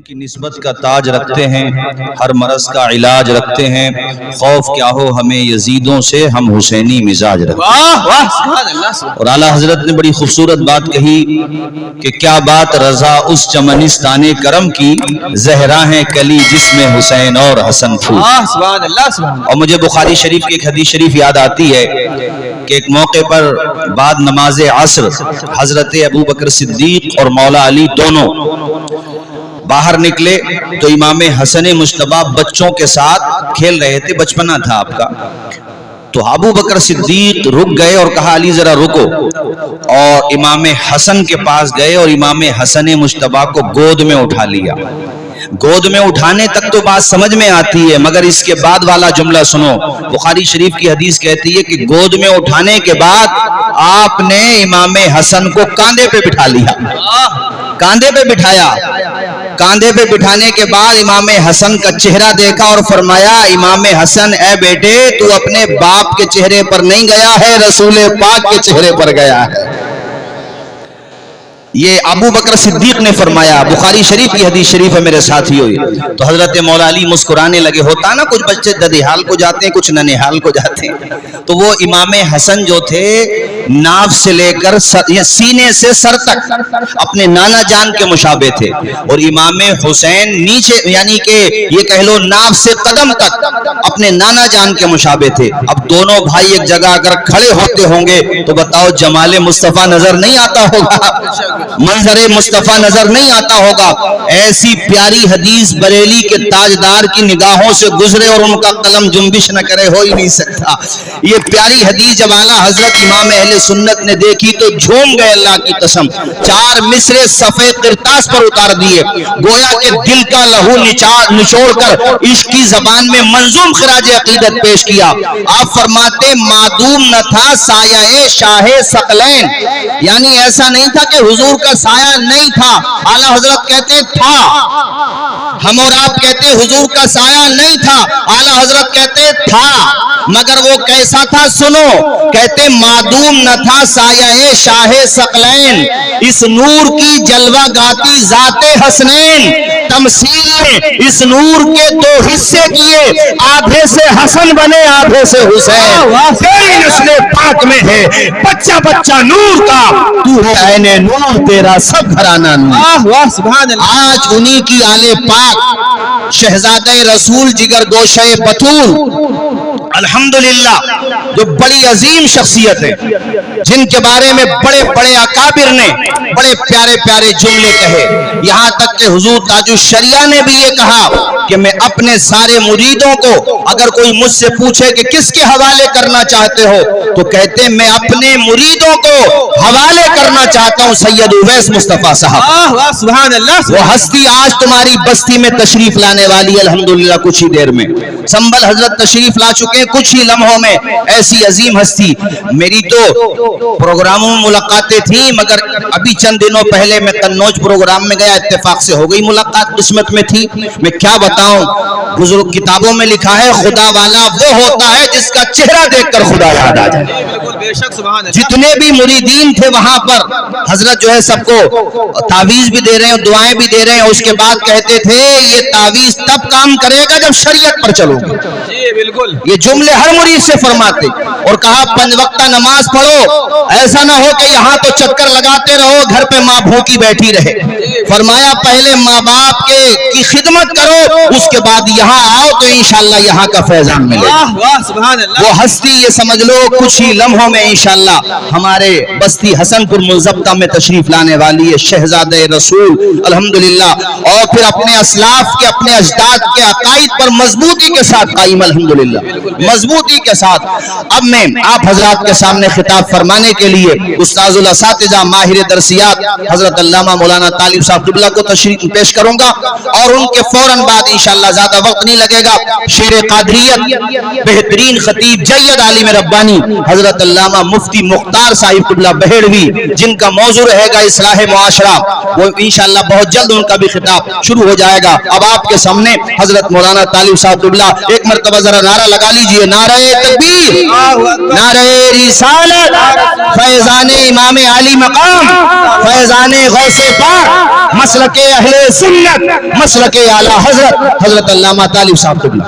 کی نسبت کا تاج رکھتے ہیں، ہر مرض کا علاج رکھتے ہیں، خوف کیا ہو ہمیں یزیدوں سے، ہم حسینی مزاج رکھتے ہیں۔ اور اعلیٰ حضرت نے بڑی خوبصورت بات کہی کہ کیا بات رضا اس چمنستان کرم کی، زہرا ہیں کلی جس میں حسین اور حسن پھول۔ اور مجھے بخاری شریف کی ایک حدیث شریف یاد آتی ہے کہ ایک موقع پر بعد نماز عصر حضرت ابوبکر صدیق اور مولا علی دونوں باہر نکلے تو امام حسن مجتبی بچوں کے ساتھ کھیل رہے تھے، بچپنا تھا آپ کا۔ تو ابو بکر صدیق رک گئے اور کہا علی ذرا رکو، اور امام حسن کے پاس گئے اور امام حسن مجتبی کو گود میں اٹھا لیا۔ گود میں اٹھانے تک تو بات سمجھ میں آتی ہے، مگر اس کے بعد والا جملہ سنو۔ بخاری شریف کی حدیث کہتی ہے کہ گود میں اٹھانے کے بعد آپ نے امام حسن کو کاندھے پہ بٹھا لیا، کاندھے پہ بٹھایا۔ کاندھے پہ بٹھانے کے بعد امام حسن کا چہرہ دیکھا اور فرمایا امام حسن اے بیٹے تو اپنے باپ کے چہرے پر نہیں گیا ہے، رسول پاک کے چہرے پر گیا ہے۔ یہ ابو بکر صدیق نے فرمایا، بخاری شریف کی حدیث شریف ہے میرے ساتھی ہوئی۔ تو حضرت مولا علی مسکرانے لگے۔ ہوتا نا کچھ بچے ددیحال کو جاتے ہیں، کچھ ننیحال کو جاتے ہیں، تو وہ امام حسن جو تھے ناف سے لے کر سینے سے سر تک اپنے نانا جان کے مشابہ تھے، اور امام حسین نیچے یعنی کہ یہ کہہ لو ناف سے قدم تک اپنے نانا جان کے مشابہ تھے۔ اب دونوں بھائی ایک جگہ اگر کھڑے ہوتے ہوں گے تو بتاؤ جمال مصطفیٰ نظر نہیں آتا ہوگا، منظر مصطفیٰ نظر نہیں آتا ہوگا۔ ایسی پیاری حدیث بریلی کے تاجدار کی نگاہوں سے گزرے اور ان کا قلم جنبش نہ کرے، ہو ہی نہیں سکتا۔ یہ پیاری حدیث جب اعلیٰ حضرت امام اہل سنت نے دیکھی تو جھوم گئے، اللہ کی قسم۔ 4 مصرے صفحے قرطاس پر اتار دیے، گویا کہ دل کا لہو نچوڑ کر عشق کی زبان میں منظوم خراج عقیدت پیش کیا۔ آپ فرماتے معدوم نہ تھا سایہ شاہ ثقلین، یعنی ایسا نہیں تھا کہ حضور کا سایہ نہیں تھا، اعلیٰ حضرت کہتے تھا۔ ہم اور آپ کہتے حضور کا سایہ نہیں تھا، اعلیٰ حضرت کہتے تھا، مگر وہ کیسا تھا سنو، کہتے معدوم نہ تھا سایہ شاہ ثقلین، اس نور کی جلوہ گاتی ذات حسنین، تمثیل نے اس نور کے 2 حصے کیے، آدھے سے حسن بنے آدھے سے حسین، تیری نسل پاک میں ہے بچہ بچہ نور کا، تو ہے عین نور تیرا سب گھرانہ نور۔ آج انہی کی آل پاک شہزادہ رسول جگر گوشہ بطول الحمدللہ جو بڑی عظیم شخصیت ہے، جن کے بارے میں بڑے بڑے اکابر نے بڑے پیارے پیارے جملے کہے، یہاں تک کہ حضور تاج الشریعہ نے بھی یہ کہا کہ میں اپنے سارے مریدوں کو اگر کوئی مجھ سے پوچھے کہ کس کے حوالے کرنا چاہتے ہو تو کہتے میں اپنے مریدوں کو حوالے کرنا چاہتا ہوں سید اویس مصطفیٰ صاحب۔ وہ ہستی آج تمہاری بستی میں تشریف لانے والی الحمدللہ کچھ ہی دیر میں، سنبل حضرت تشریف لا چکے کچھ ہی لمحوں میں، ایسی عظیم ہستی۔ میری تو پروگراموں میں ملاقاتیں تھیں، مگر ابھی چند دنوں پہلے میں قنوج پروگرام میں گیا، اتفاق سے ہو گئی ملاقات، قسمت میں تھی۔ میں کیا بتاؤں، بزرگ کتابوں میں لکھا ہے خدا والا وہ ہوتا ہے جس کا چہرہ دیکھ کر خدا یاد آ جائے۔ جتنے بھی مریدین تھے وہاں پر حضرت جو ہے سب کو تعویذ بھی دے رہے ہیں، دعائیں بھی دے رہے ہیں، اس کے بعد کہتے تھے یہ تعویذ تب کام کرے گا جب شریعت پر چلو گے۔ یہ جملے ہر مرید سے فرماتے، اور کہا 5 وقتہ نماز پڑھو، ایسا نہ ہو کہ یہاں تو چکر لگاتے رہو گھر پہ ماں بھوکی بیٹھی رہے۔ فرمایا پہلے ماں باپ کی خدمت کرو، اس کے بعد یہاں آؤ تو انشاءاللہ یہاں کا فیضان ملے گا۔ وہ ہستی یہ سمجھ لو کچھ ہی لمحوں میں انشاءاللہ ہمارے بستی حسن پور ملزبطہ میں تشریف لانے والی ہے، شہزادہ رسول الحمدللہ، اور پھر اپنے اسلاف کے اپنے اجداد کے عقائد پر مضبوطی کے ساتھ قائم الحمدللہ، مضبوطی کے ساتھ۔ اب میں آپ حضرات کے سامنے خطاب فرمانے کے لیے استاذ الاساتذہ ماہر درسیات حضرت علامہ مولانا طالب صاحب قبلہ کو تشریف پیش کروں گا، اور ان کے فوراً بعد انشاءاللہ زیادہ وقت نہیں لگے گا شیر قادریت بہترین خطیب جید عالم ربانی حضرت علامہ مفتی مختار صاحب قبلہ بہیڑوی، جن کا موضوع رہے گا اصلاح معاشرہ، وہ انشاءاللہ بہت جلد ان کا بھی خطاب شروع ہو جائے گا۔ اب آپ کے سامنے حضرت مولانا طالب صاحب قبلہ ایک مرتبہ ذرا نعرہ لگا لیجئے، نعرہ تکبیر، نعرہ رسالت، فیضان امام علی مقام، فیضان غوث پاک، مسلک اہل سنت، مسلک اعلی حضرت علامہ طالب صاحب قبلہ.